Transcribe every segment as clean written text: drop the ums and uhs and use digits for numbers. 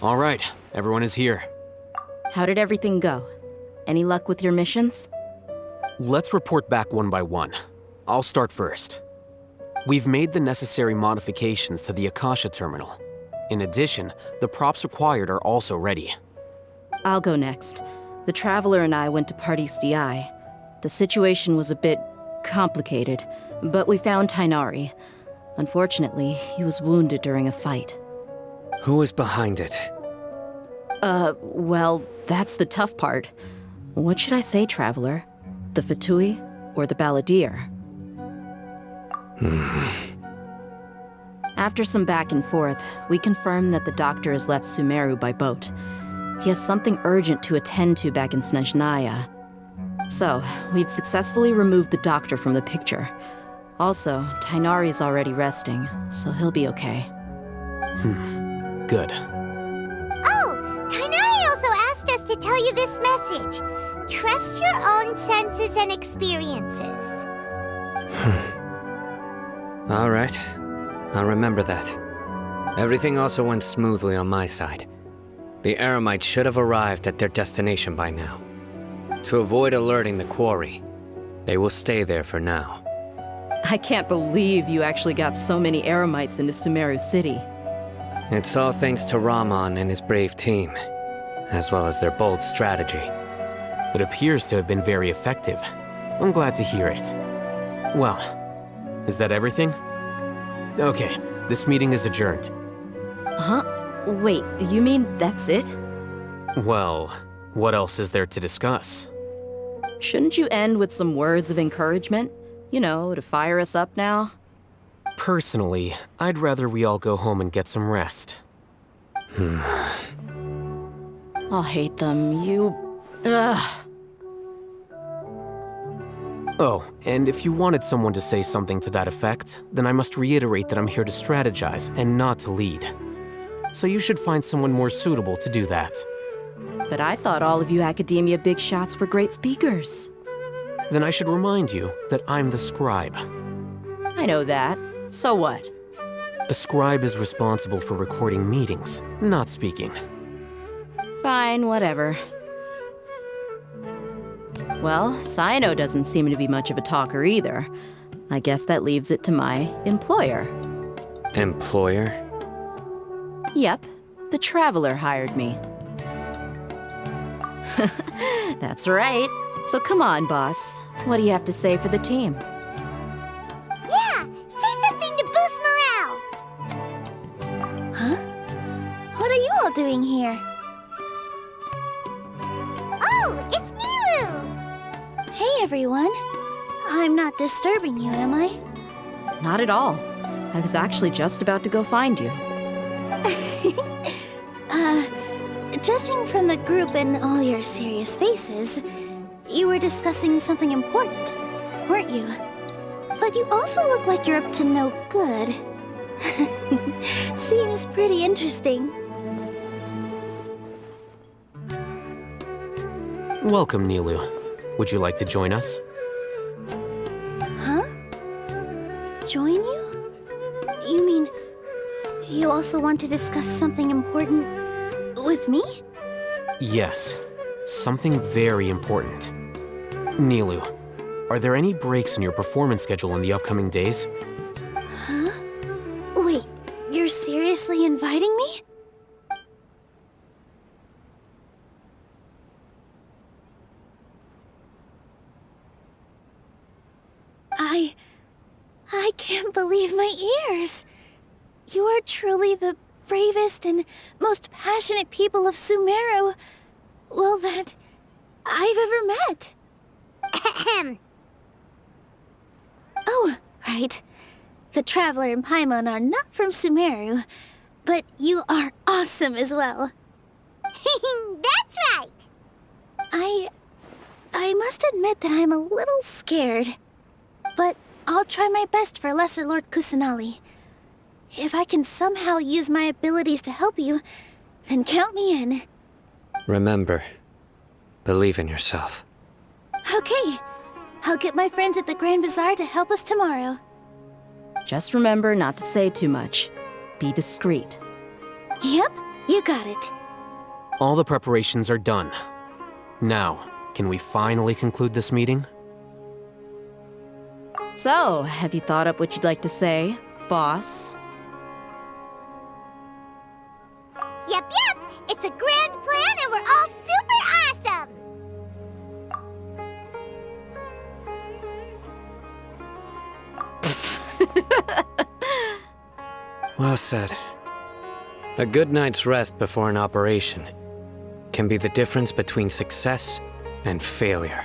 All right, everyone is here. How did everything go? Any luck with your missions? Let's report back one by one. I'll start first. We've made the necessary modifications to the Akasha terminal. In addition, the props required are also ready. I'll go next. The Traveler and I went to Party's DI. The situation was a bit complicated, but we found Tainari. Unfortunately, he was wounded during a fight. Who is behind it? Well, that's the tough part. What should I say, Traveler? The Fatui or the Balladeer? After some back and forth, we confirmed that the doctor has left Sumeru by boat. He has something urgent to attend to back in Snezhnaya. So, we've successfully removed the doctor from the picture. Also, Tainari's already resting, so he'll be okay. Good. Oh, Tainari also asked us to tell you this message. Trust your own senses and experiences. All right. I'll remember that. Everything also went smoothly on my side. The Eremites should have arrived at their destination by now. To avoid alerting the quarry, they will stay there for now. I can't believe you actually got so many Eremites into Sumeru City. It's all thanks to Rahman and his brave team, as well as their bold strategy. It appears to have been very effective. I'm glad to hear it. Well, is that everything? Okay, this meeting is adjourned. Huh? Wait, you mean that's it? Well, what else is there to discuss? Shouldn't you end with some words of encouragement? You know, to fire us up now? Personally, I'd rather we all go home and get some rest. I'll hate them, Ugh. Oh, and if you wanted someone to say something to that effect, then I must reiterate that I'm here to strategize and not to lead. So you should find someone more suitable to do that. But I thought all of you academia big shots were great speakers. Then I should remind you that I'm the scribe. I know that. So what? A scribe is responsible for recording meetings, not speaking. Fine, whatever. Well, Cyno doesn't seem to be much of a talker either. I guess that leaves it to my employer. Employer? Yep, the Traveler hired me. That's right. So come on, boss. What do you have to say for the team? Yeah, say something to boost morale. Huh? What are you all doing here? Oh, it's Nilu! Hey, everyone. I'm not disturbing you, am I? Not at all. I was actually just about to go find you. Judging from the group and all your serious faces, you were discussing something important, weren't you? But you also look like you're up to no good. Seems pretty interesting. Welcome, Nilu. Would you like to join us? Huh? Join you? You mean, you also want to discuss something important with me? Yes, something very important. Nilu, are there any breaks in your performance schedule in the upcoming days? Huh? Wait, you're seriously inviting me? I can't believe my ears. You are truly the bravest and most passionate people of Sumeru, well, that I've ever met. Ahem. Oh, right. The Traveler and Paimon are not from Sumeru, but you are awesome as well. That's right. I must admit that I'm a little scared, but I'll try my best for Lesser Lord Kusanali. If I can somehow use my abilities to help you, then count me in. Remember, believe in yourself. Okay. I'll get my friends at the Grand Bazaar to help us tomorrow. Just remember not to say too much. Be discreet. Yep, you got it. All the preparations are done. Now, can we finally conclude this meeting? So, have you thought up what you'd like to say, boss? Yep, yep! It's a grand plan and we're all super awesome! Well said. A good night's rest before an operation can be the difference between success and failure.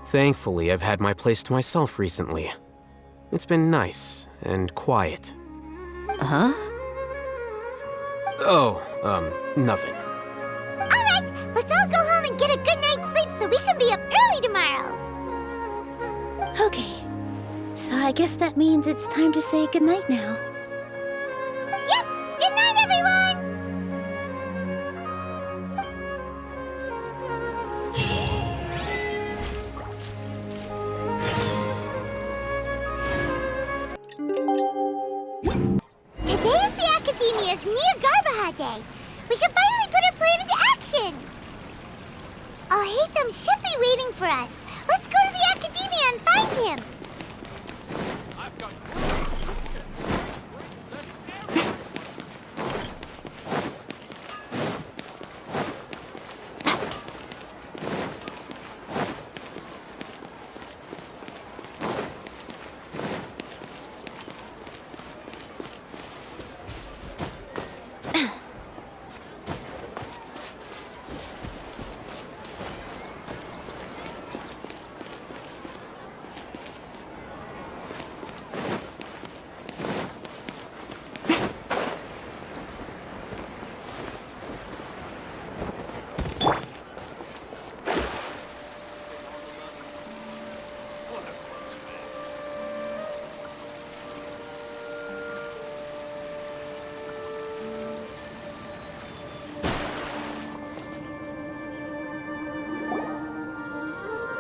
Thankfully, I've had my place to myself recently. It's been nice and quiet. Huh? Oh, nothing. Alright, let's all go home and get a good night's sleep so we can be up early tomorrow! Okay. So I guess that means it's time to say goodnight now. Yep! Good night, everyone! Today is the Academia's Neogarbaha Day. We can finally put our plan into action. Alhaitham should be waiting for us. Let's go to the Academia and find him.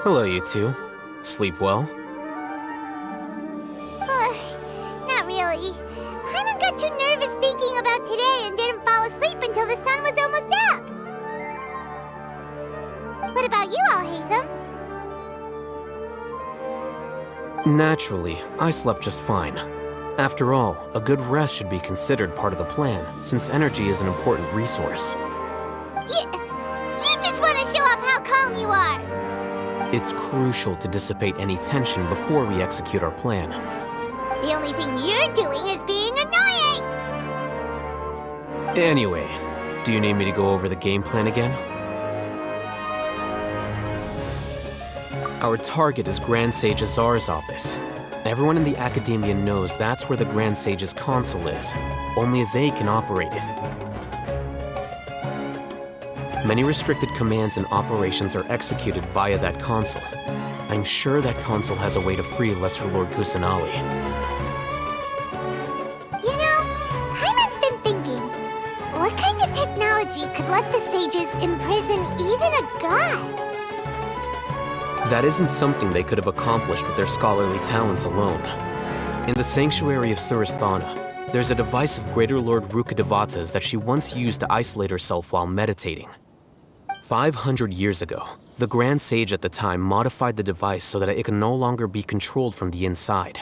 Hello, you two. Sleep well? Not really. Hyman got too nervous thinking about today and didn't fall asleep until the sun was almost up. What about you, Alhaitham? Naturally, I slept just fine. After all, a good rest should be considered part of the plan, since energy is an important resource. You just want to show off how calm you are. It's crucial to dissipate any tension before we execute our plan. The only thing you're doing is being annoying. Anyway, do you need me to go over the game plan again? Our target is Grand Sage Azar's office. Everyone in the Academia knows that's where the Grand Sage's console is. Only they can operate it. Many restricted commands and operations are executed via that console. I'm sure that console has a way to free Lesser Lord Kusanali. You know, Hyman's been thinking, what kind of technology could let the sages imprison even a god? That isn't something they could have accomplished with their scholarly talents alone. In the Sanctuary of Suristhana, there's a device of Greater Lord Rukkhadevata's that she once used to isolate herself while meditating. 500 years ago, the Grand Sage at the time modified the device so that it could no longer be controlled from the inside.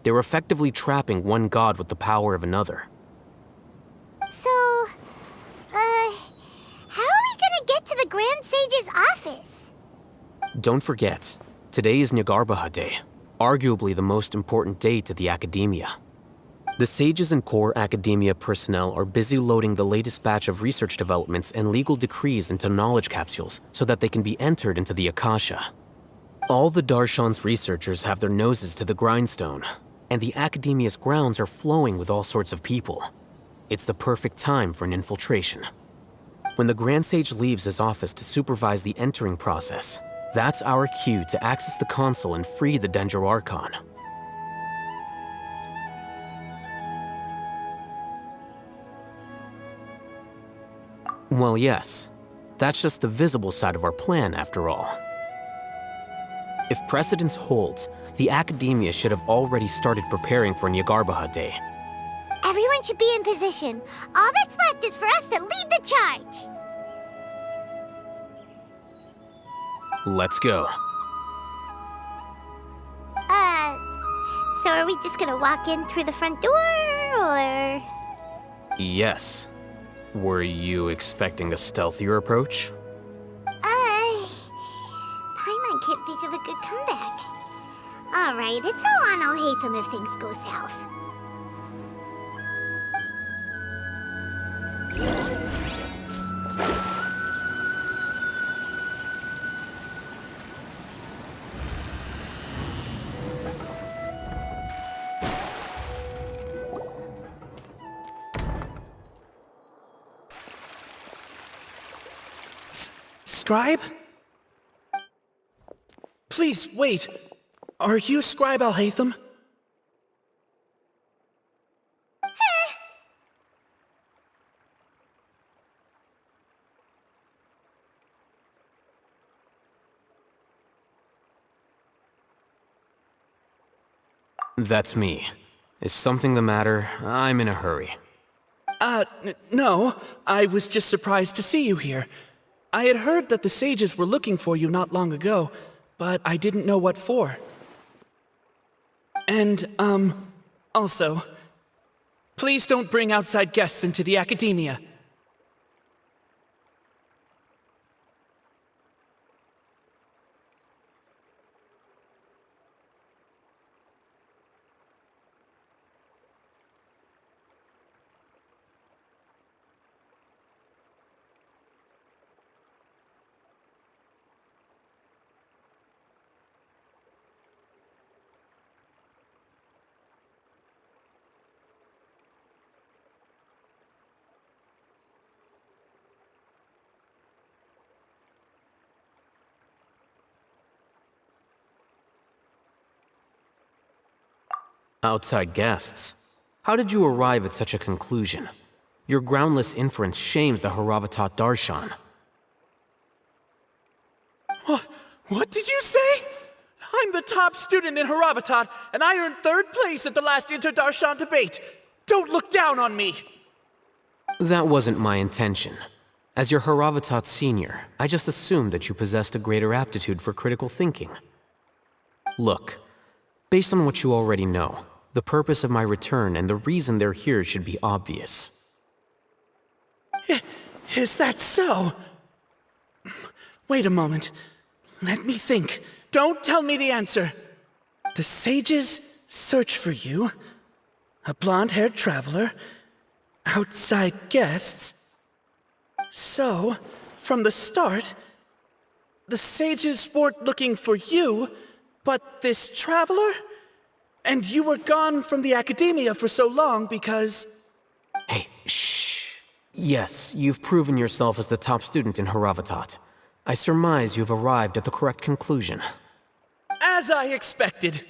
They were effectively trapping one god with the power of another. So, how are we gonna get to the Grand Sage's office? Don't forget, today is Neogarbaha Day, arguably the most important day to the Academia. The sages and core Academia personnel are busy loading the latest batch of research developments and legal decrees into knowledge capsules so that they can be entered into the Akasha. All the Darshan's researchers have their noses to the grindstone, and the Academia's grounds are flowing with all sorts of people. It's the perfect time for an infiltration. When the Grand Sage leaves his office to supervise the entering process, that's our cue to access the console and free the Dendro Archon. Well, yes. That's just the visible side of our plan, after all. If precedence holds, the Academia should have already started preparing for Neogarbaha Day. Everyone should be in position. All that's left is for us to lead the charge. Let's go. So are we just gonna walk in through the front door, or...? Yes. Were you expecting a stealthier approach? Paimon can't think of a good comeback. Alright, it's all on Alhaitham if things go south. Scribe? Please, wait. Are you Scribe Alhaitham? That's me. Is something the matter? I'm in a hurry. No. I was just surprised to see you here. I had heard that the sages were looking for you not long ago, but I didn't know what for. And, also, please don't bring outside guests into the academia. Outside guests? How did you arrive at such a conclusion? Your groundless inference shames the Haravatat Darshan. What did you say? I'm the top student in Haravatat, and I earned 3rd place at the last Inter-Darshan debate. Don't look down on me! That wasn't my intention. As your Haravatat senior, I just assumed that you possessed a greater aptitude for critical thinking. Look, based on what you already know, the purpose of my return and the reason they're here should be obvious. Is that so? Wait a moment. Let me think. Don't tell me the answer. The sages search for you, a blonde-haired traveler, outside guests. So, from the start, the sages weren't looking for you, but this traveler? And you were gone from the academia for so long because... Hey, shh. Yes, you've proven yourself as the top student in Haravatat. I surmise you've arrived at the correct conclusion. As I expected.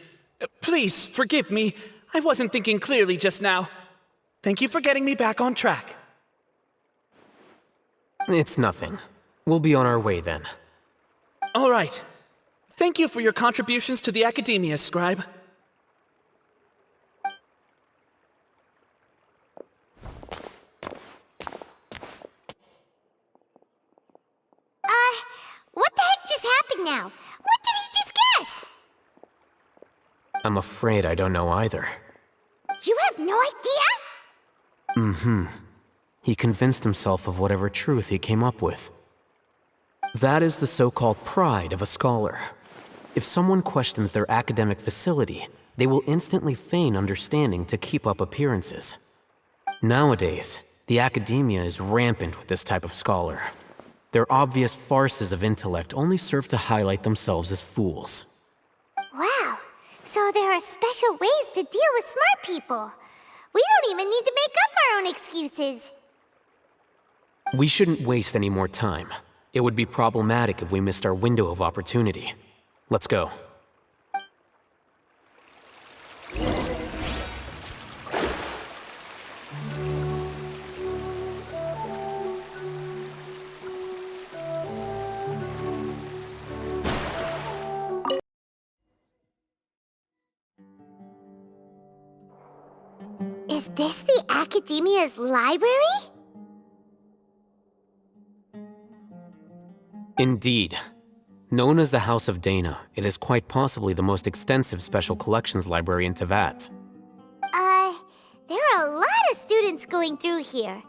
Please, forgive me. I wasn't thinking clearly just now. Thank you for getting me back on track. It's nothing. We'll be on our way then. All right. Thank you for your contributions to the academia, Scribe. What the heck just happened now? What did he just guess? I'm afraid I don't know either. You have no idea? He convinced himself of whatever truth he came up with. That is the so-called pride of a scholar. If someone questions their academic facility, they will instantly feign understanding to keep up appearances. Nowadays, the academia is rampant with this type of scholar. Their obvious farces of intellect only serve to highlight themselves as fools. Wow, so there are special ways to deal with smart people. We don't even need to make up our own excuses. We shouldn't waste any more time. It would be problematic if we missed our window of opportunity. Let's go. Is this the Academia's library? Indeed. Known as the House of Dana, it is quite possibly the most extensive special collections library in Teyvat. There are a lot of students going through here.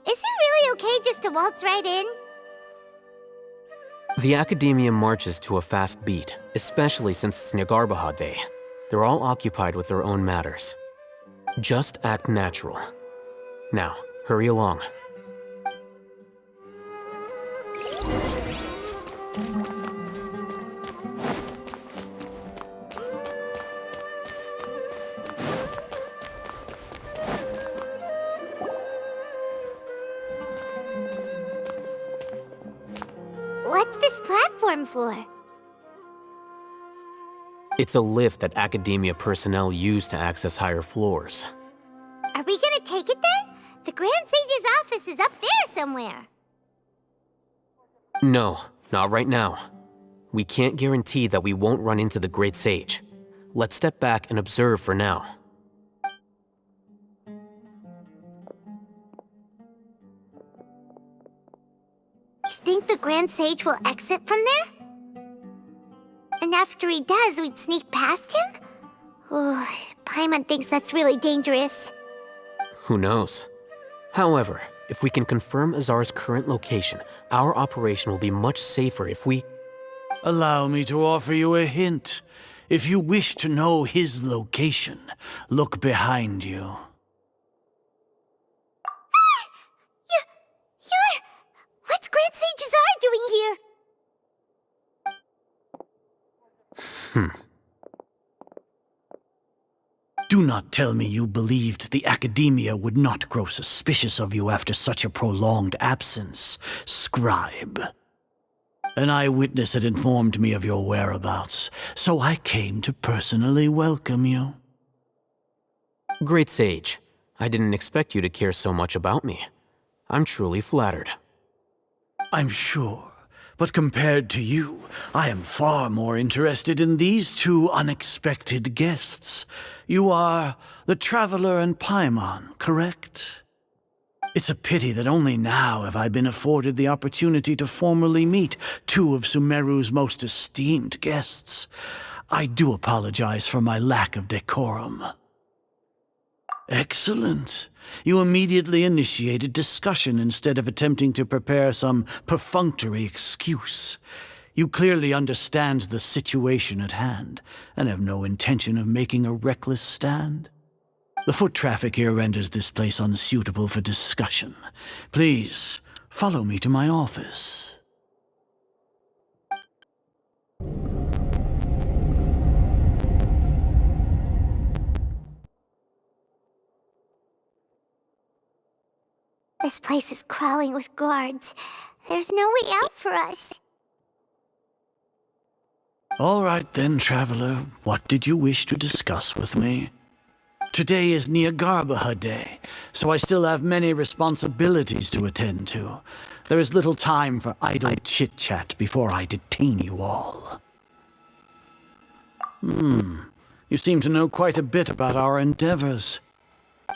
Is it really okay just to waltz right in? The Academia marches to a fast beat, especially since it's Nyargarbaha Day. They're all occupied with their own matters. Just act natural. Now, hurry along. What's this platform for? It's a lift that Academia personnel use to access higher floors. Are we gonna take it then? The Grand Sage's office is up there somewhere. No, not right now. We can't guarantee that we won't run into the Great Sage. Let's step back and observe for now. You think the Grand Sage will exit from there? And after he does, we'd sneak past him? Oh, Paimon thinks that's really dangerous. Who knows? However, if we can confirm Azar's current location, our operation will be much safer if we... Allow me to offer you a hint. If you wish to know his location, look behind you. What's Grand Sage Azar doing here? Do not tell me you believed the Academia would not grow suspicious of you after such a prolonged absence, scribe. An eyewitness had informed me of your whereabouts, so I came to personally welcome you. Great Sage, I didn't expect you to care so much about me. I'm truly flattered. I'm sure, but compared to you, I am far more interested in these two unexpected guests. You are the Traveler and Paimon, correct? It's a pity that only now have I been afforded the opportunity to formally meet two of Sumeru's most esteemed guests. I do apologize for my lack of decorum. Excellent. You immediately initiated discussion instead of attempting to prepare some perfunctory excuse. You clearly understand the situation at hand, and have no intention of making a reckless stand. The foot traffic here renders this place unsuitable for discussion. Please, follow me to my office. This place is crawling with guards. There's no way out for us. All right then, Traveler. What did you wish to discuss with me? Today is Nyargarbaha Day, so I still have many responsibilities to attend to. There is little time for idle chit-chat before I detain you all. You seem to know quite a bit about our endeavors.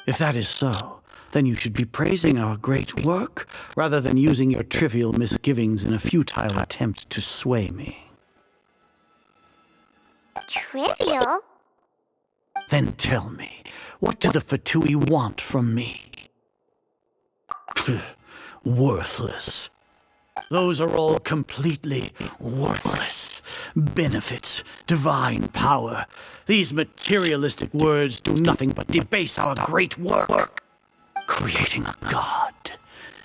If that is so, then you should be praising our great work, rather than using your trivial misgivings in a futile attempt to sway me. Trivial? Then tell me, what do the Fatui want from me? Worthless. Those are all completely worthless. Benefits, divine power. These materialistic words do nothing but debase our great work. Creating a god.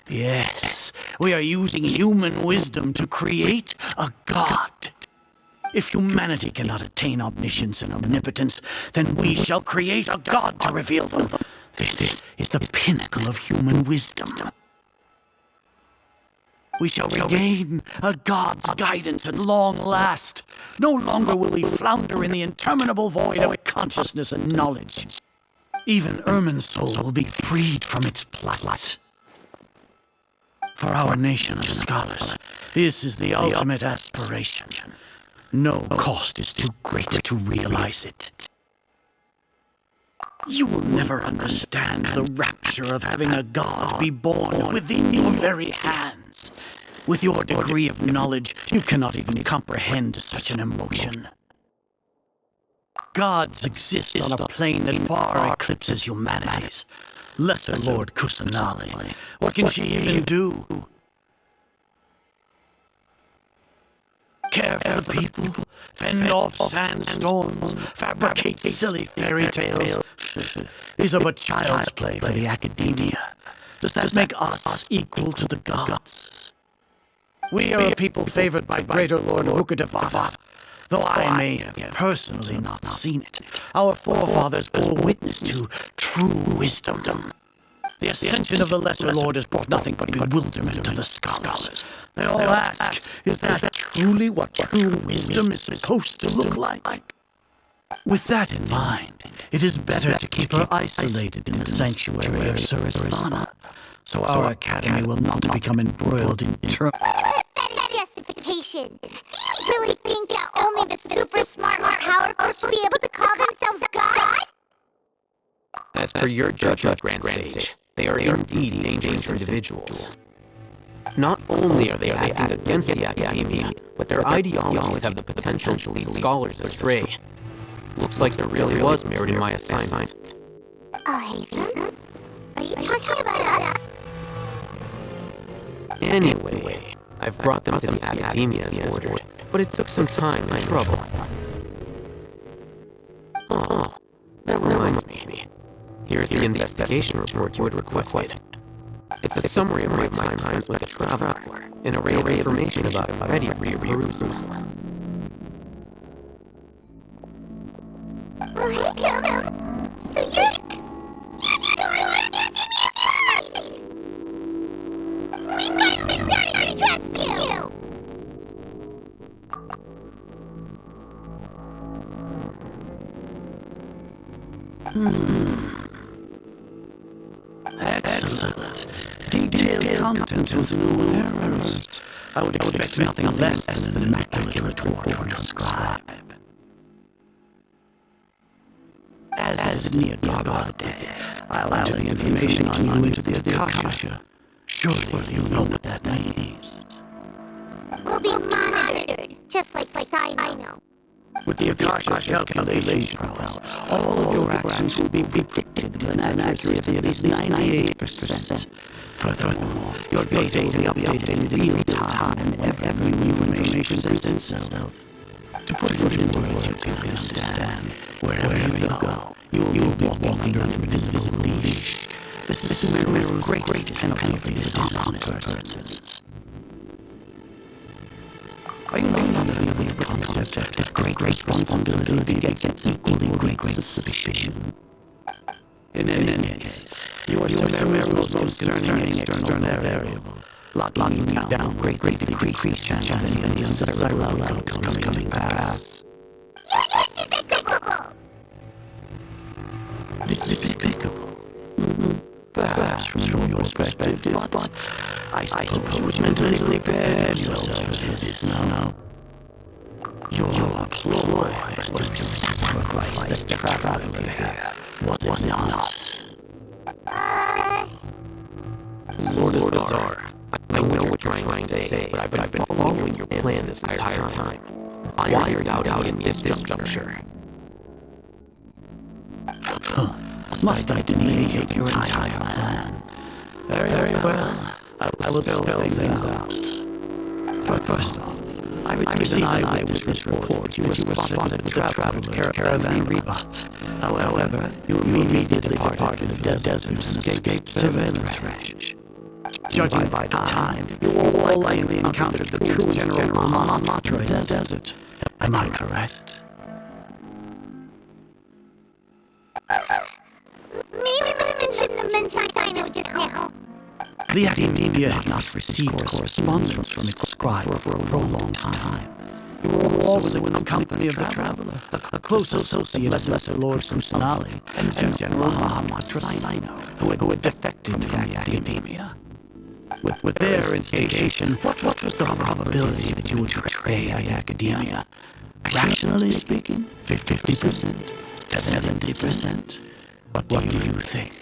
Yes, we are using human wisdom to create a god. If humanity cannot attain omniscience and omnipotence, then we shall create a god to reveal them. This is the pinnacle of human wisdom. We shall regain a god's guidance at long last. No longer will we flounder in the interminable void of consciousness and knowledge. Even Ermin's soul will be freed from its plight. For our nation of scholars, this is the ultimate aspiration. No cost is too great to realize it. You will never understand the rapture of having a god be born within your very hands. With your degree of knowledge, you cannot even comprehend such an emotion. Gods exist on a plane that far eclipses humanity's. Lesser Lord Kusanali, what can she even do? Care for the people, fend off sandstorms, fabricate silly fairy tales. These are but child's play for the academia. Does that make us equal to the gods? We are a people favored by Greater Lord Rukadevata, though I may have personally not seen it. Our forefathers bore witness to true wisdom. The ascension of the Lesser Lord has brought nothing but bewilderment to the scholars. They all ask, is that truly what true wisdom is supposed to look like? With that in mind, it is better to keep her isolated in the sanctuary of Surasthana, so our academy will not become embroiled in turmoil. That justification. Do you really think that only the super smart or powerful will be able to call themselves gods? As per your judgment, Grand Sage, they are indeed dangerous individuals. Not only are they acting against the academia, but their ideologies have the potential to lead scholars astray. Looks like there really was merit in my assignment. Oh, Haven? Are you talking about us? Anyway, I've brought them to the academia as ordered, but it took some time and trouble. Oh, that reminds me. Here's the investigation report you had requested. It's a summary of my time spent with the Traveler, an array of information about it ready for your perusal. Oh, Haven? So you're still on Academia's side! We finally started to trust you! Excellent. Detailed content with no errors. I would expect nothing less than an immaculate report to transcribe. As is near Day, I'll enter the information on you into the Akasha. Surely you know what that means. We'll be monitored, just like I know. With the Akasha's calculation prowess, all of your actions will be predicted with an accuracy of at least 98%. Furthermore, your data will be updated in real time whenever new information presents itself. To put it in words you can understand, wherever you go, you will be walking under an invisible leash. This is a great penalty for dishonest persons. Are you not familiar with the concept that great responsibility begets equally great suspicion? In any case, you are Sumeru's most concerning external variable, locking you down greatly decreased chance of any undesirable outcome coming pass. You're despicable! Despicable? Perhaps from your perspective, but I suppose mentally prepare yourself for this now. Your ploy was to sacrifice the Traveler here, was it not? Lord Azar, I know what you're trying to say, but I've been following your plan this entire time. Why are you doubting me at this juncture? Must I delineate your entire plan? Very well. I will spell things out. First off, I received an eyewitness report you responded with a traveler caravan Reba. However, you immediately departed to the desert and escaped surveillance range. Judging by the time, you will likely encountered the true General Matra in the desert. Am I correct? Maybe Raven shouldn't have been Sino just now. The academia had not received correspondence from its scribe for a prolonged time. You were always in the company of the Traveler, a close associate of Lesser Lord Kusanali and General Mahamatra Sino, who had defected from the academia. With their instigation, what was the probability that you would betray the academia? Rationally speaking, 50%, 70%, What do you think?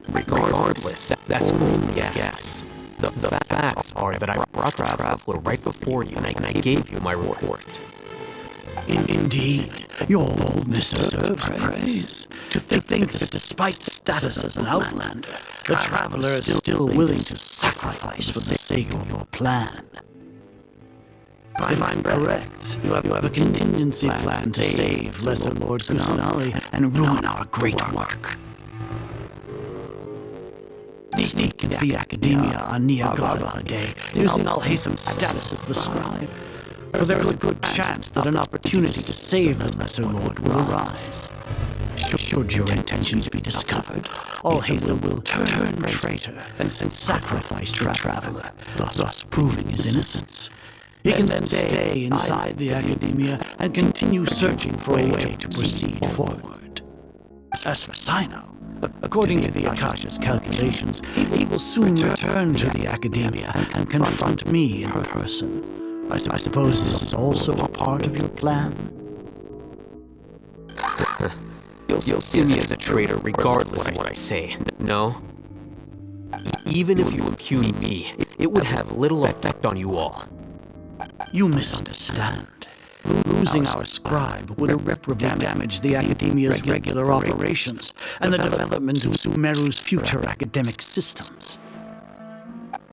Regardless, that's only a guess. The facts are that I brought the Traveler right before you, and I gave you my report. Indeed, your boldness deserves praise. To think that despite status as an outlander, the Traveler is still willing to sacrifice for the sake of your plan. If I'm correct, you have a contingency plan to save Lesser Lord Kusanali and ruin our great work. Sneak into the Academia on Niagara Day, using Alhaitham's status as the scribe. For there is a good chance that an opportunity to save the Lesser Lord will arise. Should your intentions be discovered, Alhaitham will turn traitor and sacrifice the Traveler, thus proving his innocence. He can then stay inside the Academia and continue searching for a way to proceed forward. As for Sino, according to the Akasha's calculations, he will soon return to the Academia and confront me in person. I suppose this is also a part of your plan? You'll see me as a traitor regardless of what I say, no? Even if you impugn me, it would have little effect on you all. You misunderstand. Losing our scribe would irreparably damage the Academia's regular operations and the development of Sumeru's future academic systems.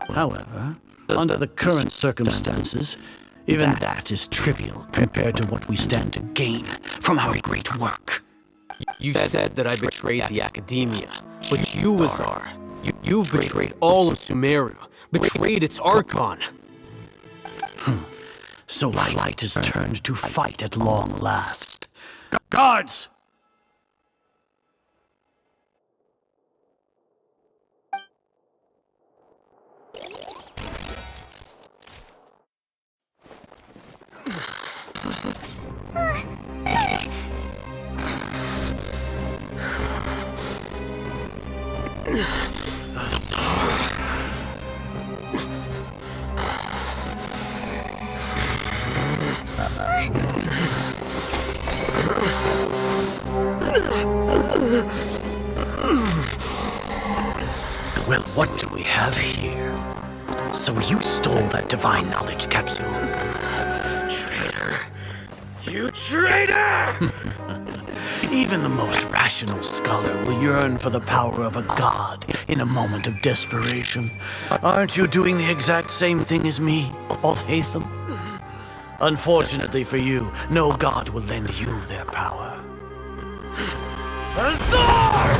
However, under the current circumstances, even that is trivial compared to what we stand to gain from our great work. You said that I betrayed the Academia, but you, Azar, you've betrayed all of Sumeru, betrayed its Archon. So flight is turned to fight at long last. Guards! Well, what do we have here? So you stole that divine knowledge capsule. Traitor! You traitor! Even the most rational scholar will yearn for the power of a god in a moment of desperation. Aren't you doing the exact same thing as me, Alhaitham? Unfortunately for you, no god will lend you their power. Azar!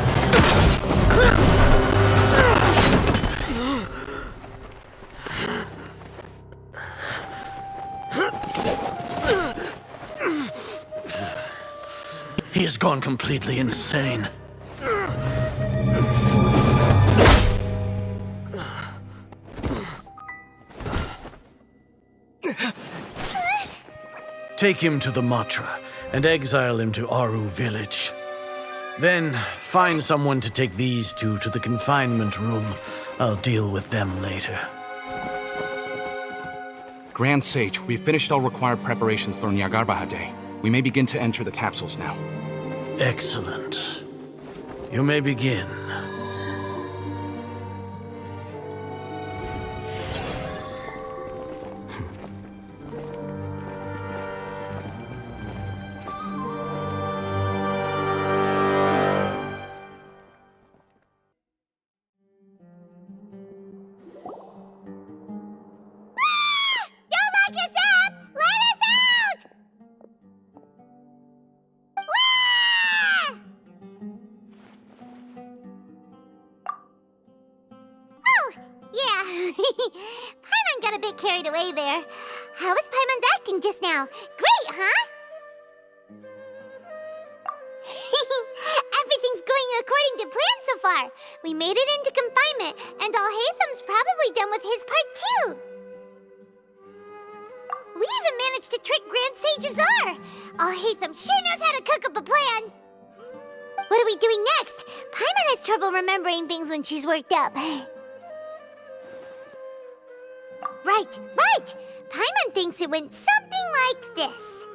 He has gone completely insane. Take him to the Matra and exile him to Aru village. Then find someone to take these two to the confinement room. I'll deal with them later. Grand Sage, we've finished all required preparations for Nyagarbha Day. We may begin to enter the capsules now. Excellent. You may begin. Paimon got a bit carried away there. How was Paimon acting just now? Great, huh? Everything's going according to plan so far. We made it into confinement, and Alhaitham's probably done with his part too. We even managed to trick Grand Sage Azar. Alhaitham sure knows how to cook up a plan. What are we doing next? Paimon has trouble remembering things when she's worked up. Right. Paimon thinks it went something like this.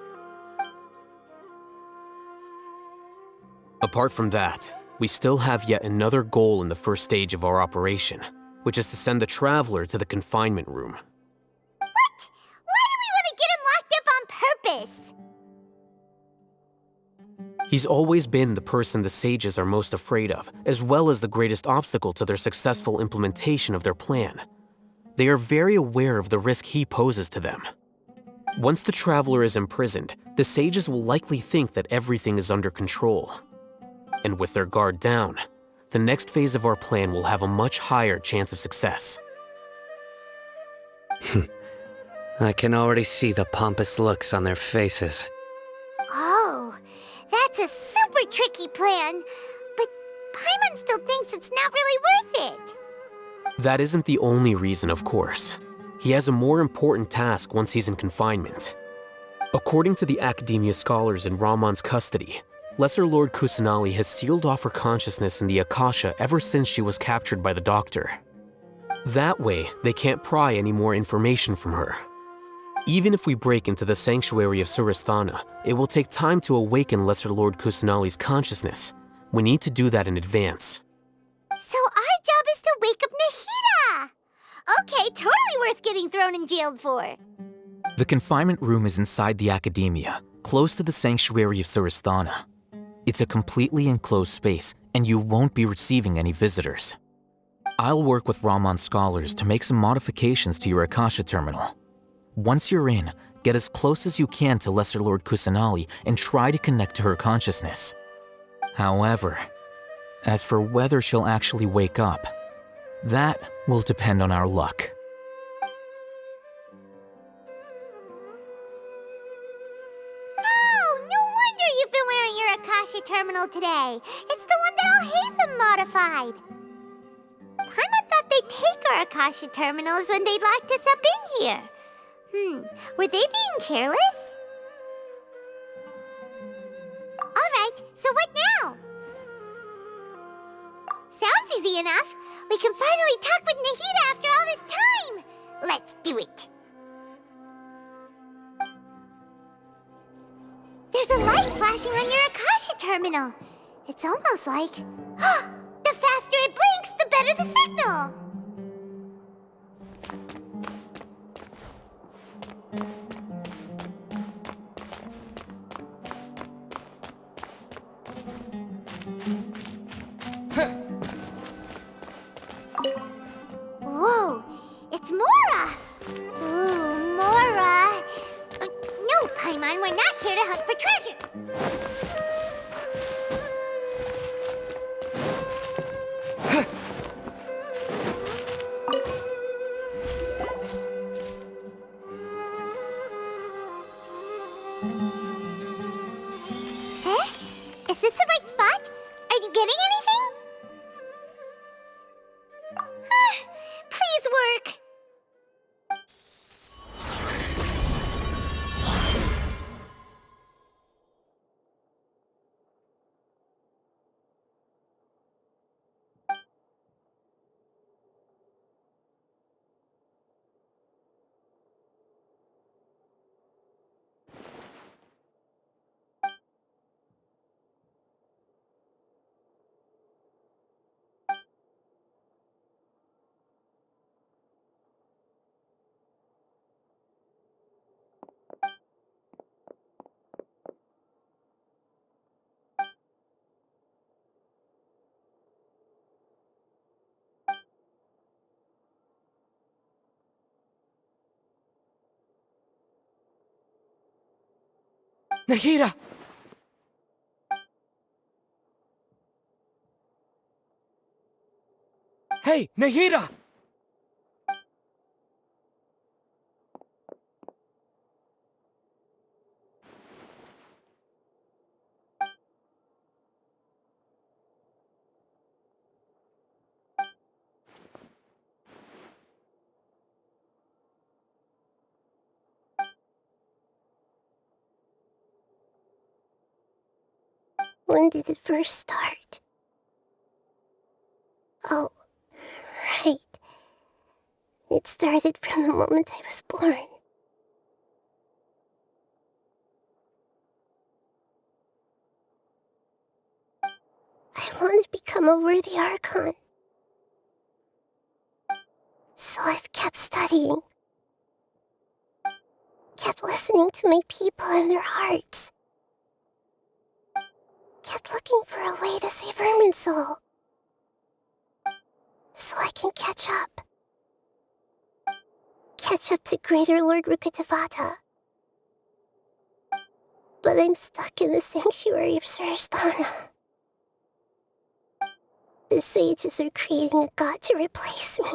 Apart from that, we still have yet another goal in the first stage of our operation, which is to send the Traveler to the confinement room. What? Why do we want to get him locked up on purpose? He's always been the person the sages are most afraid of, as well as the greatest obstacle to their successful implementation of their plan. They are very aware of the risk he poses to them. Once the Traveler is imprisoned, the sages will likely think that everything is under control. And with their guard down, the next phase of our plan will have a much higher chance of success. I can already see the pompous looks on their faces. Oh, that's a super tricky plan. But Paimon still thinks it's not really worth it. That isn't the only reason, of course. He has a more important task once he's in confinement. According to the Academia scholars in Ramon's custody, Lesser Lord Kusanali has sealed off her consciousness in the Akasha ever since she was captured by the Doctor. That way, they can't pry any more information from her. Even if we break into the sanctuary of Surasthana, it will take time to awaken Lesser Lord Kusanali's consciousness. We need to do that in advance. So our job is to wake up Nahida! Okay, totally worth getting thrown in jail for. The confinement room is inside the Academia, close to the sanctuary of Surasthana. It's a completely enclosed space, and you won't be receiving any visitors. I'll work with Ramon's scholars to make some modifications to your Akasha terminal. Once you're in, get as close as you can to Lesser Lord Kusanali and try to connect to her consciousness. However, as for whether she'll actually wake up, that will depend on our luck. Oh, no wonder you've been wearing your Akasha terminal today. It's the one that all Hatham modified. Paimon thought they'd take our Akasha terminals when they locked us up in here. Were they being careless? Alright, so what now? Sounds easy enough. We can finally talk with Nahida after all this time. Let's do it. There's a light flashing on your Akasha terminal. It's almost like... the faster it blinks, the better the signal. Whoa, it's Mora! Ooh, Mora! No, Paimon, we're not here to hunt for treasure. Huh? Is this the right spot? Are you getting anything? Please work. Nahida! Hey, Nahida! When did it first start? Oh, right. It started from the moment I was born. want to become a worthy Archon. So I've kept studying. Kept listening to my people and their hearts. Kept looking for a way to save Irminsul. So I can catch up. Catch up to Greater Lord Rukkhadevata. But I'm stuck in the sanctuary of Surasthana. The sages are creating a god to replace me.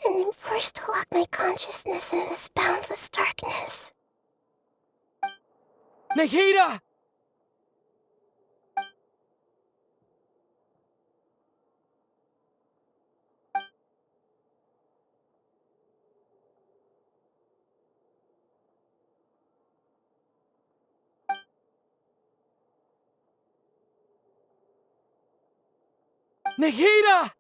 And I'm forced to lock my consciousness in this boundless darkness. Nahida! Nahida!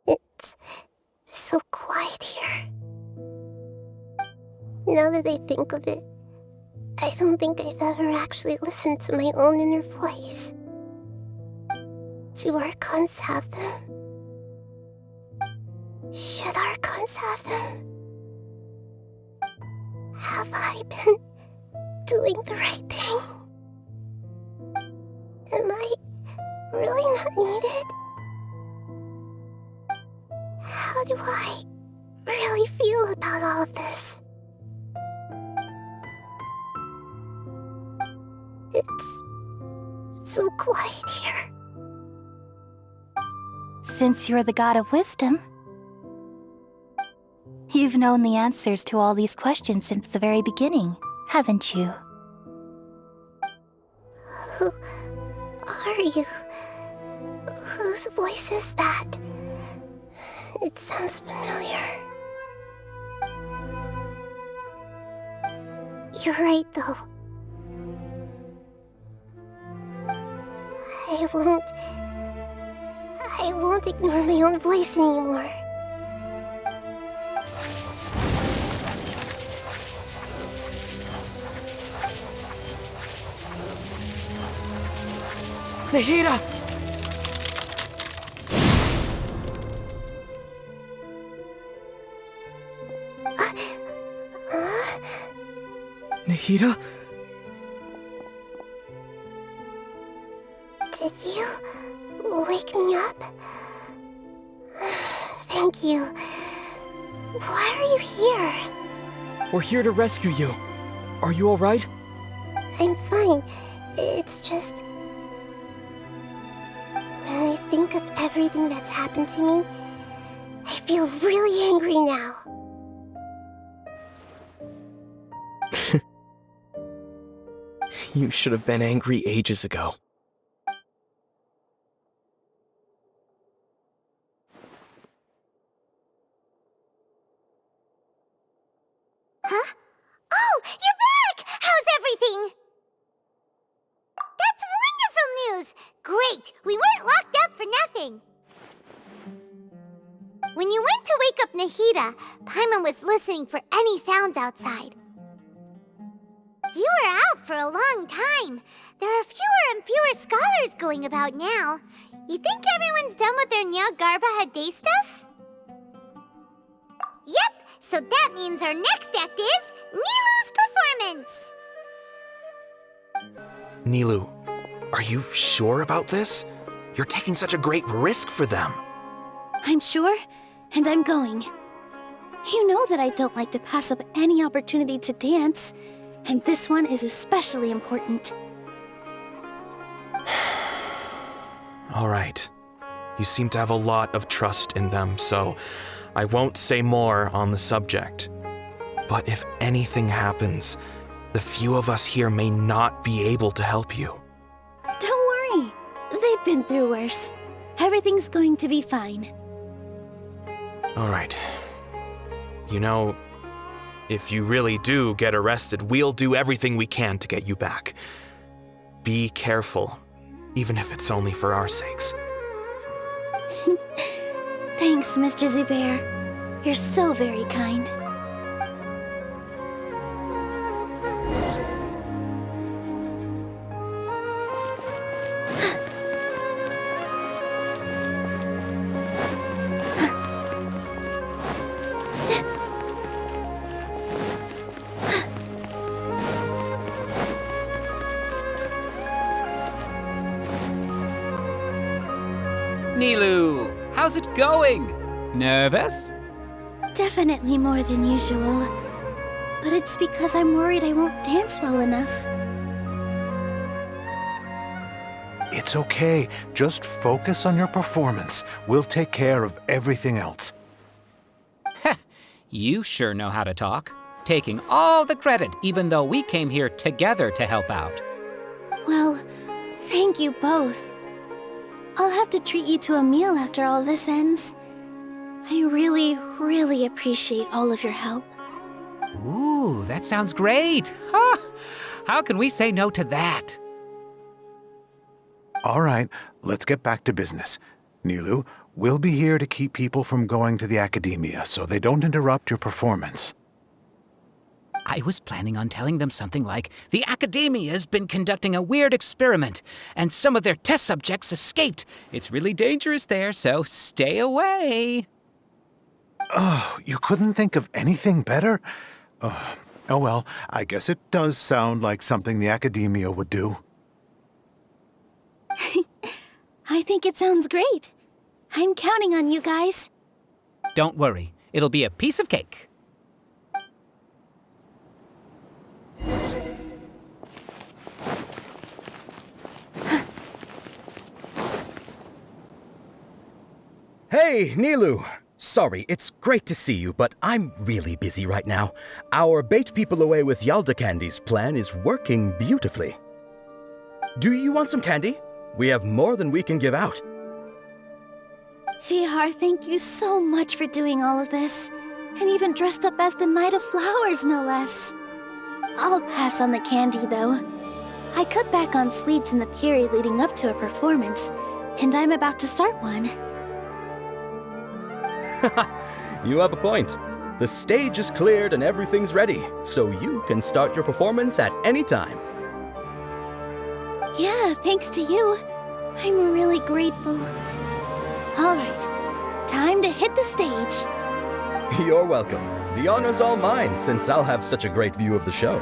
It's so quiet here. Now that I think of it, I don't think I've ever actually listened to my own inner voice. Do Archons have them? Should Archons have them? Have I been doing the right thing? Am I really not needed? How do I really feel about all of this? It's so quiet here. Since you're the god of wisdom, you've known the answers to all these questions since the very beginning, haven't you? Who are you? Whose voice is that? It sounds familiar. You're right, though. I won't ignore my own voice anymore. Nahida! Nahida? Did you wake me up? Thank you. Why are you here? We're here to rescue you. Are you alright? I'm fine. It's just... when I think of everything that's happened to me, I feel really angry now. You should have been angry ages ago. Huh? Oh, you're back! How's everything? That's wonderful news! Great! We weren't locked up for nothing! When you went to wake up Nahida, Paimon was listening for any sounds outside. You were out for a long time. There are fewer and fewer scholars going about now. You think everyone's done with their Nyagarbha day stuff? Yep, so that means our next act is Nilu's performance! Nilu, are you sure about this? You're taking such a great risk for them. I'm sure, and I'm going. You know that I don't like to pass up any opportunity to dance, and this one is especially important. All right. You seem to have a lot of trust in them, so I won't say more on the subject. But if anything happens, the few of us here may not be able to help you. Don't worry. They've been through worse. Everything's going to be fine. All right. You know, if you really do get arrested, we'll do everything we can to get you back. Be careful. even if it's only for our sakes. Thanks, Mr. Zubair. You're so very kind. Nilu, how's it going? Nervous? Definitely more than usual. But it's because I'm worried I won't dance well enough. It's okay. Just focus on your performance. We'll take care of everything else. You sure know how to talk. Taking all the credit, even though we came here together to help out. Well, thank you both. I'll have to treat you to a meal after all this ends. I really, really appreciate all of your help. Ooh, that sounds great. Huh? How can we say no to that? All right, let's get back to business. Nilu, we'll be here to keep people from going to the academia so they don't interrupt your performance. I was planning on telling them something like, the Academia's been conducting a weird experiment, and some of their test subjects escaped. It's really dangerous there, so stay away. Oh, you couldn't think of anything better? Oh well, I guess it does sound like something the Academia would do. I think it sounds great. I'm counting on you guys. Don't worry, it'll be a piece of cake. Hey, Nilu! Sorry, it's great to see you, but I'm really busy right now. Our Bait People Away with Yalda Candies plan is working beautifully. Do you want some candy? We have more than we can give out. Vihar, thank you so much for doing all of this. And even dressed up as the Knight of Flowers, no less. I'll pass on the candy, though. I cut back on sweets in the period leading up to a performance, and I'm about to start one. You have a point. The stage is cleared and everything's ready, so you can start your performance at any time. Yeah, thanks to you. I'm really grateful. All right, time to hit the stage. You're welcome. The honor's all mine, since I'll have such a great view of the show.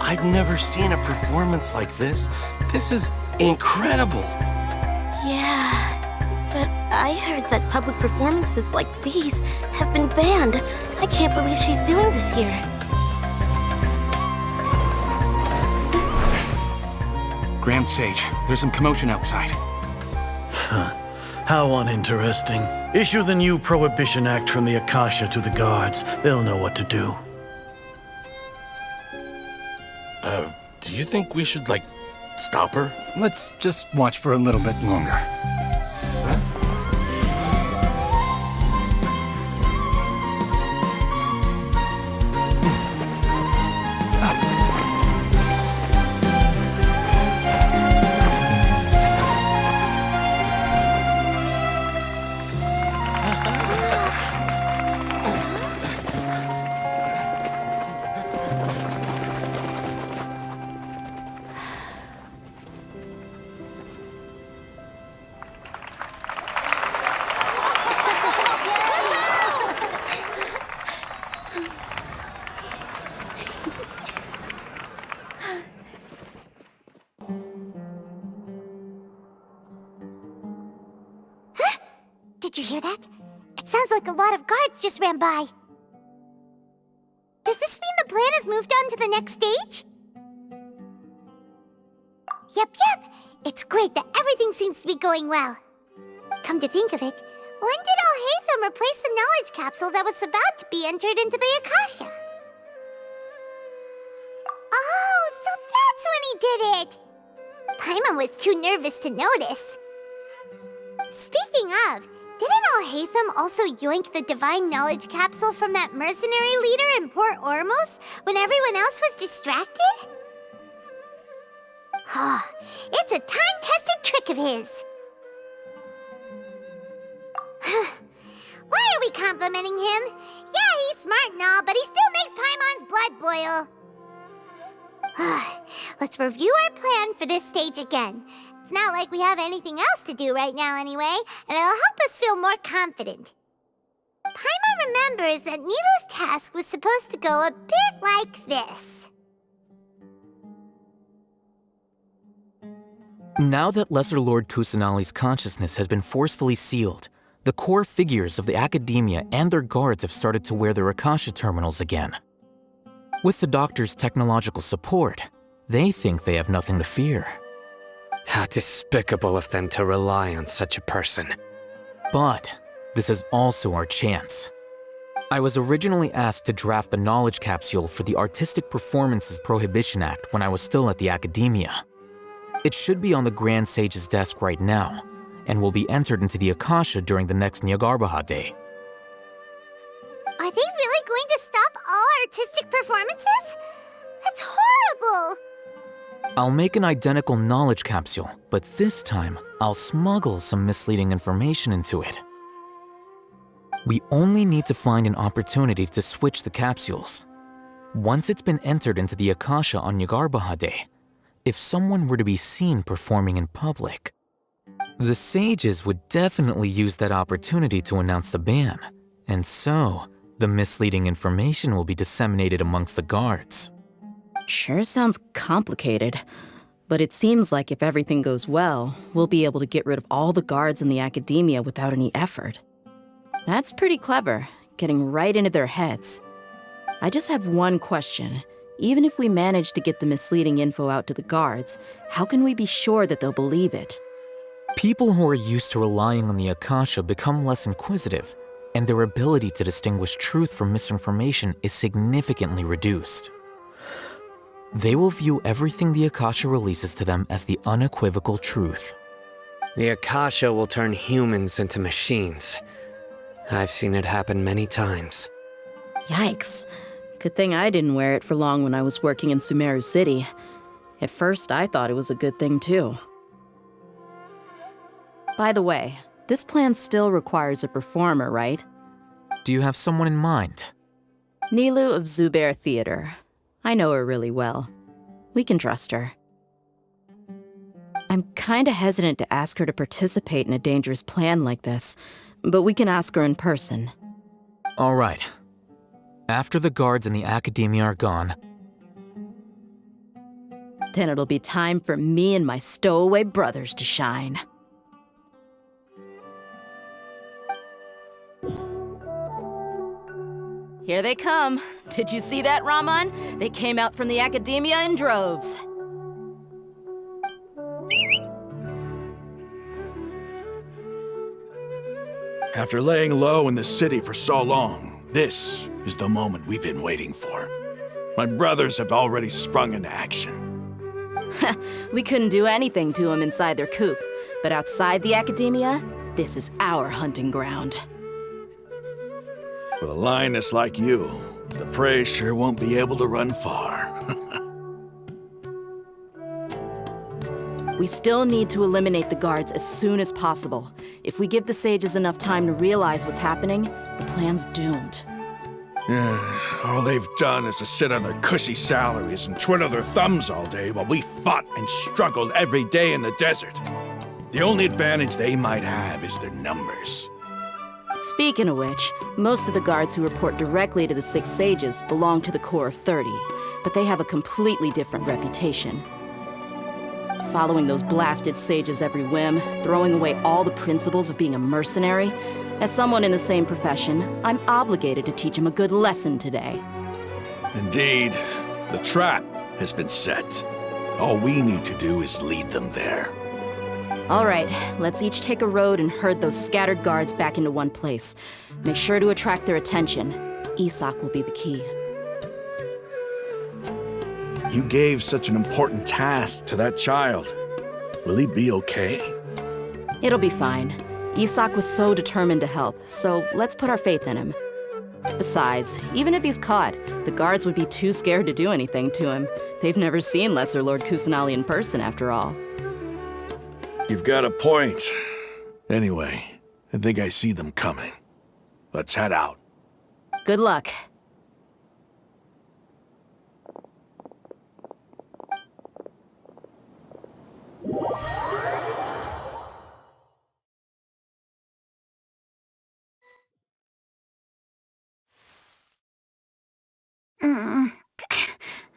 I've never seen a performance like this. This is incredible. Yeah, but I heard that public performances like these have been banned. I can't believe she's doing this here. Grand Sage, there's some commotion outside. How uninteresting. Issue the new Prohibition Act from the Akasha to the guards. They'll know what to do. Do you think we should, stop her? Let's just watch for a little bit longer. hear that? It sounds like a lot of guards just ran by. Does this mean the plan has moved on to the next stage? Yep. It's great that everything seems to be going well. Come to think of it, when did Alhaitham replace the knowledge capsule that was about to be entered into the Akasha? Oh, so that's when he did it! Paimon was too nervous to notice. Speaking of, didn't Alhaitham also yoink the divine knowledge capsule from that mercenary leader in Port Ormos when everyone else was distracted? It's a time-tested trick of his. Why are we complimenting him? Yeah, he's smart and all, but he still makes Paimon's blood boil. Let's review our plan for this stage again. It's not like we have anything else to do right now anyway, and it'll help us feel more confident. Paimon remembers that Nilu's task was supposed to go a bit like this. Now that Lesser Lord Kusanali's consciousness has been forcefully sealed, the core figures of the Academia and their guards have started to wear their Akasha terminals again. With the Doctor's technological support, they think they have nothing to fear. How despicable of them to rely on such a person. But this is also our chance. I was originally asked to draft the knowledge capsule for the Artistic Performances Prohibition Act when I was still at the Academia. It should be on the Grand Sage's desk right now, and will be entered into the Akasha during the next Nyargarbaha Day. Are they really going to stop all artistic performances? That's horrible! I'll make an identical knowledge capsule, but this time I'll smuggle some misleading information into it. We only need to find an opportunity to switch the capsules. Once it's been entered into the Akasha on Nyargarbaha Day, if someone were to be seen performing in public, the sages would definitely use that opportunity to announce the ban, and so the misleading information will be disseminated amongst the guards. Sure sounds complicated, but it seems like if everything goes well, we'll be able to get rid of all the guards in the Academia without any effort. That's pretty clever, getting right into their heads. I just have one question. Even if we manage to get the misleading info out to the guards, how can we be sure that they'll believe it? People who are used to relying on the Akasha become less inquisitive, and their ability to distinguish truth from misinformation is significantly reduced. They will view everything the Akasha releases to them as the unequivocal truth. The Akasha will turn humans into machines. I've seen it happen many times. Yikes. Good thing I didn't wear it for long when I was working in Sumeru City. At first, I thought it was a good thing too. By the way, this plan still requires a performer, right? Do you have someone in mind? Nilu of Zubair Theater. I know her really well. We can trust her. I'm kinda hesitant to ask her to participate in a dangerous plan like this, but we can ask her in person. All right. After the guards in the Academia are gone, then it'll be time for me and my stowaway brothers to shine. Here they come. Did you see that, Raman? They came out from the Academia in droves. After laying low in the city for so long, this is the moment we've been waiting for. My brothers have already sprung into action. We couldn't do anything to them inside their coop, but outside the Academia, this is our hunting ground. With a lioness like you, the prey sure won't be able to run far. We still need to eliminate the guards as soon as possible. If we give the sages enough time to realize what's happening, the plan's doomed. All they've done is to sit on their cushy salaries and twiddle their thumbs all day while we fought and struggled every day in the desert. The only advantage they might have is their numbers. Speaking of which, most of the guards who report directly to the Six Sages belong to the Corps of 30, but they have a completely different reputation. Following those blasted sages every whim, throwing away all the principles of being a mercenary, As someone in the same profession, I'm obligated to teach him a good lesson today. Indeed, the trap has been set. All we need to do is lead them there. All right, let's each take a road and herd those scattered guards back into one place. Make sure to attract their attention. Isak will be the key. You gave such an important task to that child. Will he be okay? It'll be fine. Isak was so determined to help, so let's put our faith in him. Besides, even if he's caught, the guards would be too scared to do anything to him. They've never seen Lesser Lord Kusanali in person, after all. You've got a point. Anyway, I think I see them coming. Let's head out. Good luck.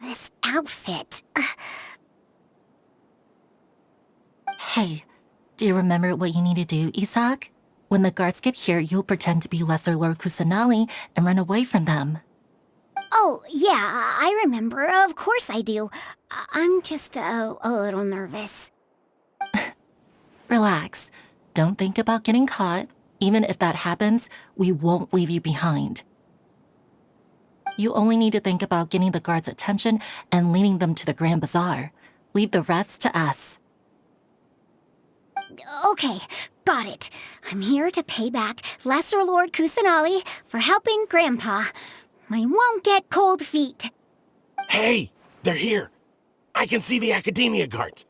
This outfit. Hey, do you remember what you need to do, Isak? When the guards get here, you'll pretend to be Lesser Lord Kusanali and run away from them. Oh, yeah, I remember. Of course I do. I'm just a little nervous. Relax. Don't think about getting caught. Even if that happens, we won't leave you behind. You only need to think about getting the guards' attention and leading them to the Grand Bazaar. Leave the rest to us. Okay, got it. I'm here to pay back Lesser Lord Kusanali for helping Grandpa. I won't get cold feet. Hey, they're here. I can see the Academia guards.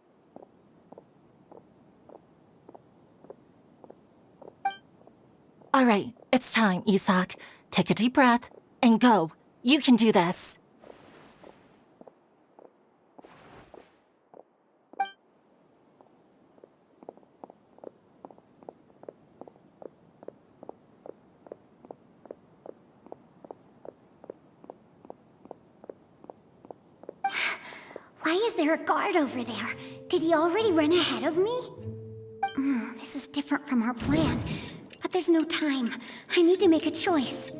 All right, it's time, Isak. Take a deep breath and go. You can do this. Why is there a guard over there? Did he already run ahead of me? This is different from our plan. But there's no time. I need to make a choice.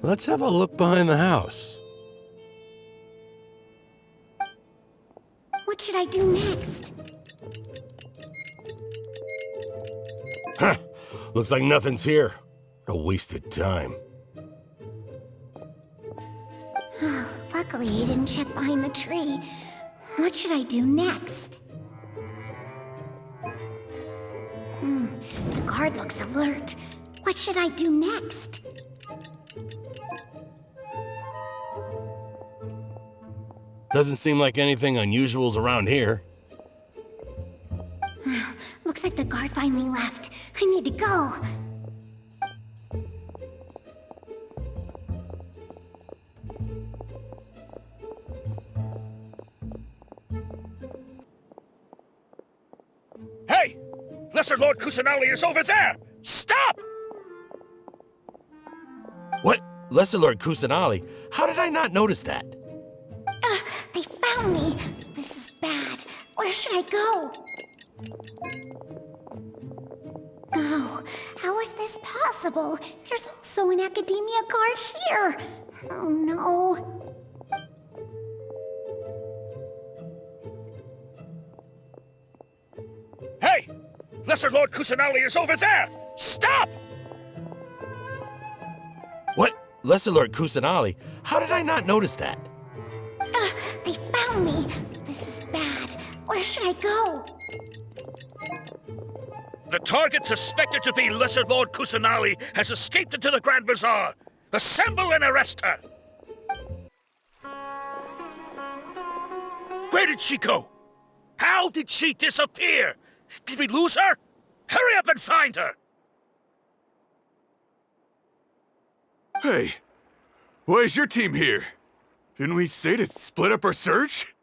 Let's have a look behind the house. What should I do next? Huh. Looks like nothing's here. A wasted time. Luckily, he didn't check behind the tree. What should I do next? The guard looks alert. What should I do next? Doesn't seem like anything unusual's around here. Looks like the guard finally left. I need to go. Hey! Lesser Lord Kusanali is over there! Stop! What? Lesser Lord Kusanali? How did I not notice that? They found me. This is bad. Where should I go? Oh, how is this possible? There's also an Academia guard here. Oh no. Hey! Lesser Lord Kusanali is over there! Stop! What? Lesser Lord Kusanali? How did I not notice that? They found me. This is bad. Where should I go? The target suspected to be Lesser Lord Kusanali has escaped into the Grand Bazaar. Assemble and arrest her! Where did she go? How did she disappear? Did we lose her? Hurry up and find her! Hey, why is your team here? Didn't we say to split up our search?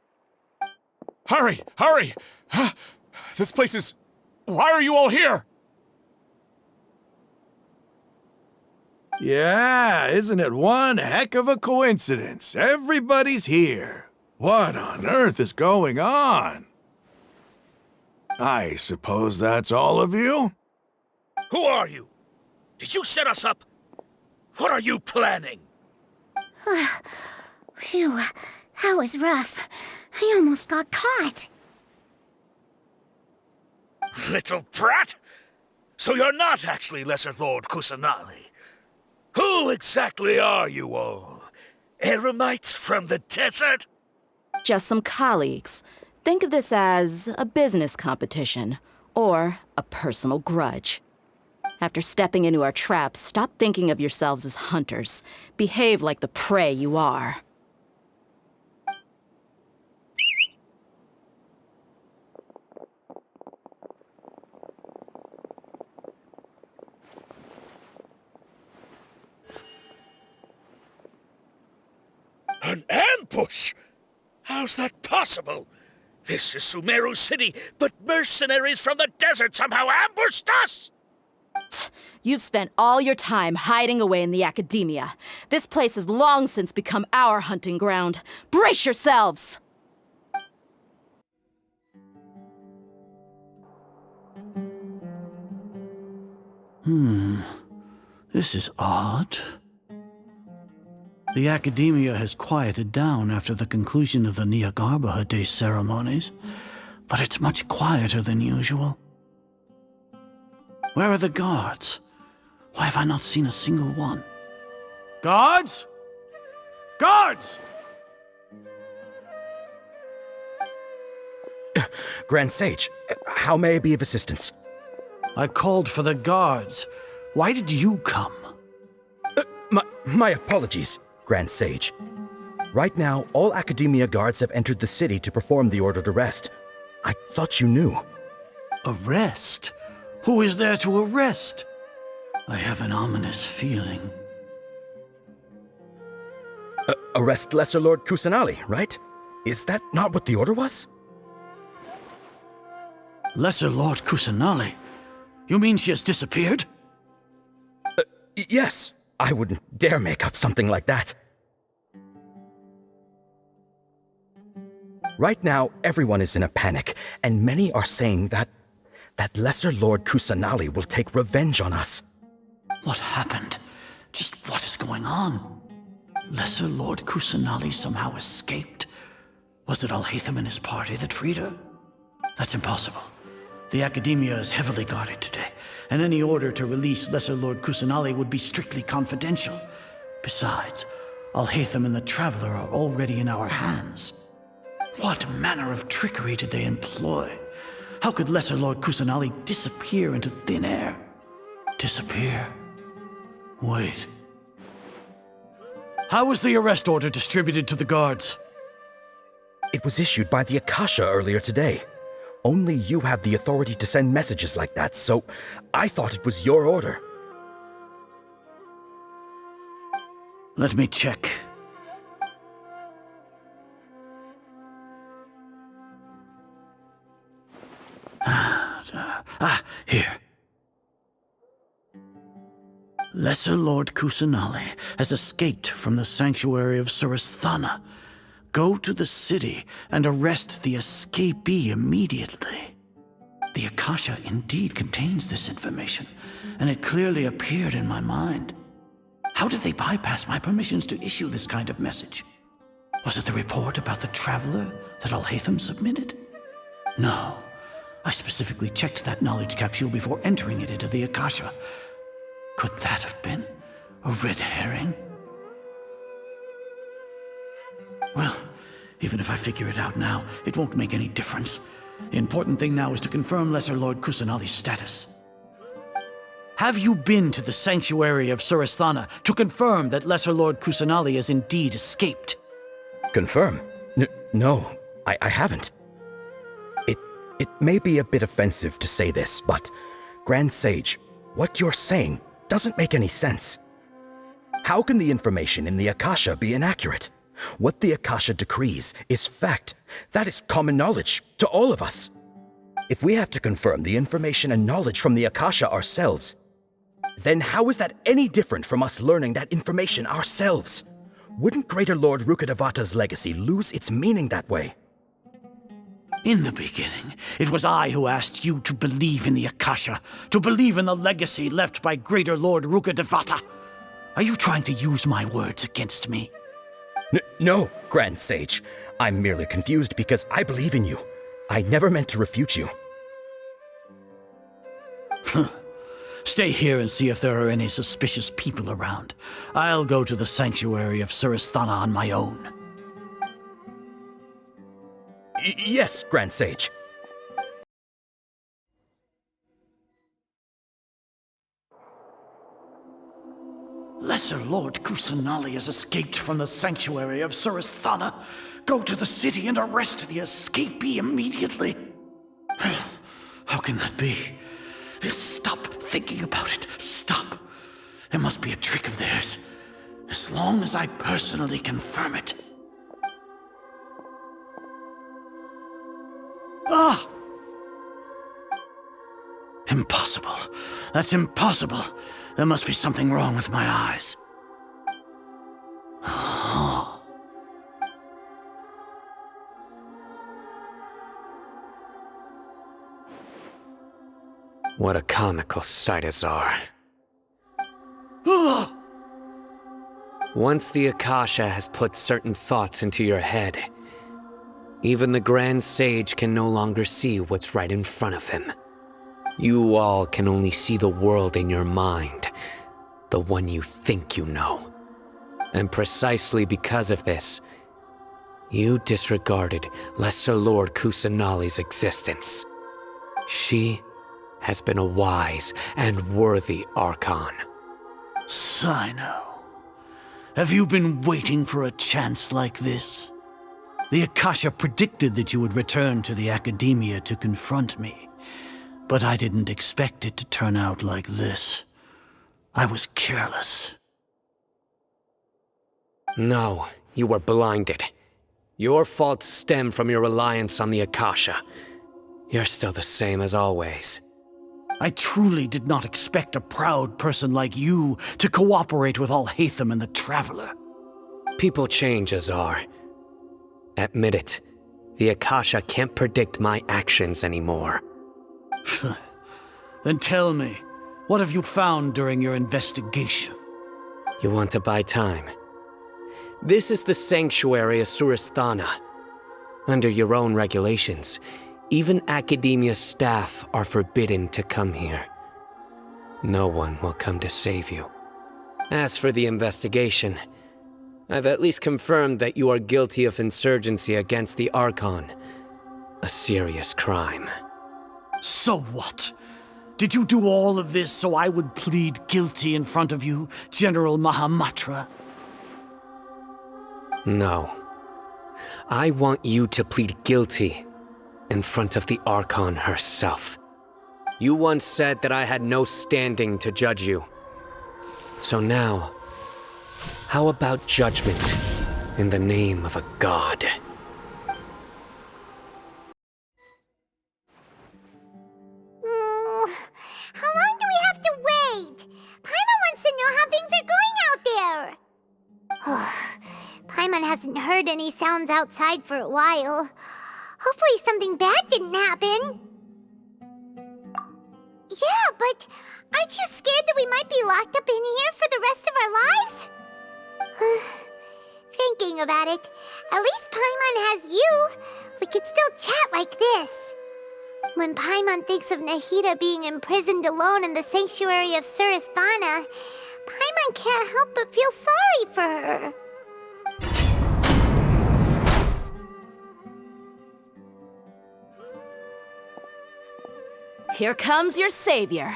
Hurry! Hurry! This place is... Why are you all here? Yeah, isn't it one heck of a coincidence? Everybody's here. What on earth is going on? I suppose that's all of you? Who are you? Did you set us up? What are you planning? Phew, that was rough. I almost got caught. Little brat? So you're not actually Lesser Lord Kusanali. Who exactly are you all? Eremites from the desert? Just some colleagues. Think of this as a business competition, or a personal grudge. After stepping into our traps, stop thinking of yourselves as hunters. Behave like the prey you are. An ambush? How's that possible? This is Sumeru City, but mercenaries from the desert somehow ambushed us! You've spent all your time hiding away in the academia. This place has long since become our hunting ground. Brace yourselves! This is odd. The academia has quieted down after the conclusion of the Nyagarbha Day ceremonies, but it's much quieter than usual. Where are the guards? Why have I not seen a single one? Guards? Guards! Grand Sage, how may I be of assistance? I called for the guards. Why did you come? My apologies, Grand Sage. Right now, all Academia guards have entered the city to perform the ordered arrest. I thought you knew. Arrest? Who is there to arrest? I have an ominous feeling. Arrest Lesser Lord Kusanali, right? Is that not what the order was? Lesser Lord Kusanali? You mean she has disappeared? Yes. I wouldn't dare make up something like that. Right now, everyone is in a panic, and many are saying that Lesser Lord Kusanali will take revenge on us. What happened? Just what is going on? Lesser Lord Kusanali somehow escaped? Was it Alhaitham and his party that freed her? That's impossible. The Academia is heavily guarded today, and any order to release Lesser Lord Kusanali would be strictly confidential. Besides, Alhaitham and the Traveler are already in our hands. What manner of trickery did they employ? How could Lesser Lord Kusanali disappear into thin air? Disappear? Wait. How was the arrest order distributed to the guards? It was issued by the Akasha earlier today. Only you have the authority to send messages like that, so I thought it was your order. Let me check. Here. Lesser Lord Kusanali has escaped from the sanctuary of Suristhana. Go to the city and arrest the escapee immediately. The Akasha indeed contains this information, and it clearly appeared in my mind. How did they bypass my permissions to issue this kind of message? Was it the report about the Traveler that Alhaitham submitted? No. I specifically checked that knowledge capsule before entering it into the Akasha. Could that have been a red herring? Well, even if I figure it out now, it won't make any difference. The important thing now is to confirm Lesser Lord Kusanali's status. Have you been to the sanctuary of Suristhana to confirm that Lesser Lord Kusanali has indeed escaped? Confirm? No, I haven't. It may be a bit offensive to say this, but Grand Sage, what you're saying doesn't make any sense. How can the information in the Akasha be inaccurate? What the Akasha decrees is fact. That is common knowledge to all of us. If we have to confirm the information and knowledge from the Akasha ourselves, Then how is that any different from us learning that information ourselves? Wouldn't Greater Lord Rukkhadevata's legacy lose its meaning that way? In the beginning, it was I who asked you to believe in the Akasha, to believe in the legacy left by Greater Lord Rukkhadevata. Are you trying to use my words against me? No, Grand Sage. I'm merely confused because I believe in you. I never meant to refute you. Stay here and see if there are any suspicious people around. I'll go to the sanctuary of Surasthana on my own. Yes, Grand Sage. Lesser Lord Kusanali has escaped from the sanctuary of Surasthana. Go to the city and arrest the escapee immediately. How can that be? Stop thinking about it. Stop. It must be a trick of theirs. As long as I personally confirm it. Ah! Impossible. That's impossible. There must be something wrong with my eyes. What a comical sight, Azar. Once the Akasha has put certain thoughts into your head, even the Grand Sage can no longer see what's right in front of him. You all can only see the world in your mind, the one you think you know. And precisely because of this, you disregarded Lesser Lord Kusanali's existence. She has been a wise and worthy Archon. Sino, have you been waiting for a chance like this? The Akasha predicted that you would return to the Academia to confront me, but I didn't expect it to turn out like this. I was careless. No, you were blinded. Your faults stem from your reliance on the Akasha. You're still the same as always. I truly did not expect a proud person like you to cooperate with Alhaitham and the Traveler. People change, Azar. Admit it. The Akasha can't predict my actions anymore. Then tell me, what have you found during your investigation? You want to buy time? This is the sanctuary of Surasthana. Under your own regulations, even Academia staff are forbidden to come here. No one will come to save you. As for the investigation, I've at least confirmed that you are guilty of insurgency against the Archon. A serious crime. So what? Did you do all of this so I would plead guilty in front of you, General Mahamatra? No. I want you to plead guilty in front of the Archon herself. You once said that I had no standing to judge you. So now, how about judgment in the name of a god? How long do we have to wait? Paimon wants to know how things are going out there. Paimon hasn't heard any sounds outside for a while. Hopefully something bad didn't happen. Yeah, but aren't you scared that we might be locked up in here for the rest of our lives? Thinking about it, at least Paimon has you. We could still chat like this. When Paimon thinks of Nahida being imprisoned alone in the sanctuary of Surasthana, Paimon can't help but feel sorry for her. Here comes your savior.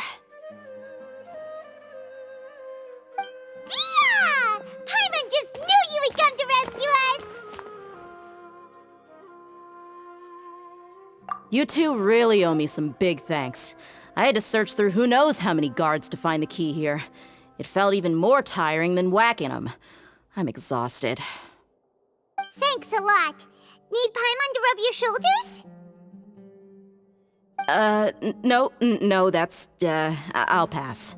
Dia! Paimon just knew you would come to rescue us! You two really owe me some big thanks. I had to search through who knows how many guards to find the key here. It felt even more tiring than whacking them. I'm exhausted. Thanks a lot. Need Paimon to rub your shoulders? No, that's, I'll pass.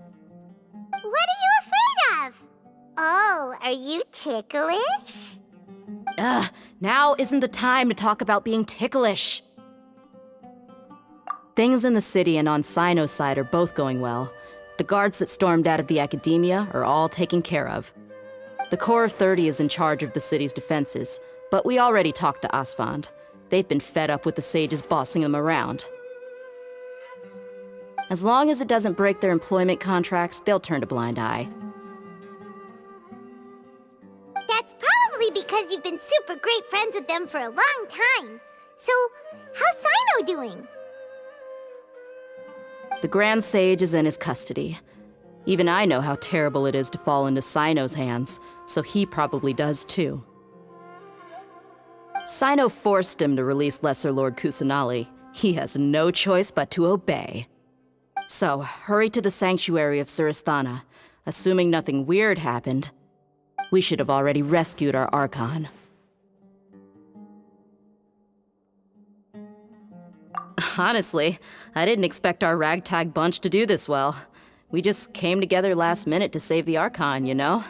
Oh, are you ticklish? Ugh, now isn't the time to talk about being ticklish. Things in the city and on Sino's side are both going well. The guards that stormed out of the academia are all taken care of. The Corps of 30 is in charge of the city's defenses, but we already talked to Asfand. They've been fed up with the sages bossing them around. As long as it doesn't break their employment contracts, they'll turn a blind eye. That's probably because you've been super great friends with them for a long time. So, how's Sino doing? The Grand Sage is in his custody. Even I know how terrible it is to fall into Sino's hands, so he probably does too. Sino forced him to release Lesser Lord Kusanali. He has no choice but to obey. So, hurry to the sanctuary of Suristhana. Assuming nothing weird happened, we should have already rescued our Archon. Honestly, I didn't expect our ragtag bunch to do this well. We just came together last minute to save the Archon, you know?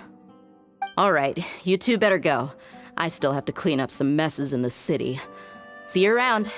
Alright, you two better go. I still have to clean up some messes in the city. See you around.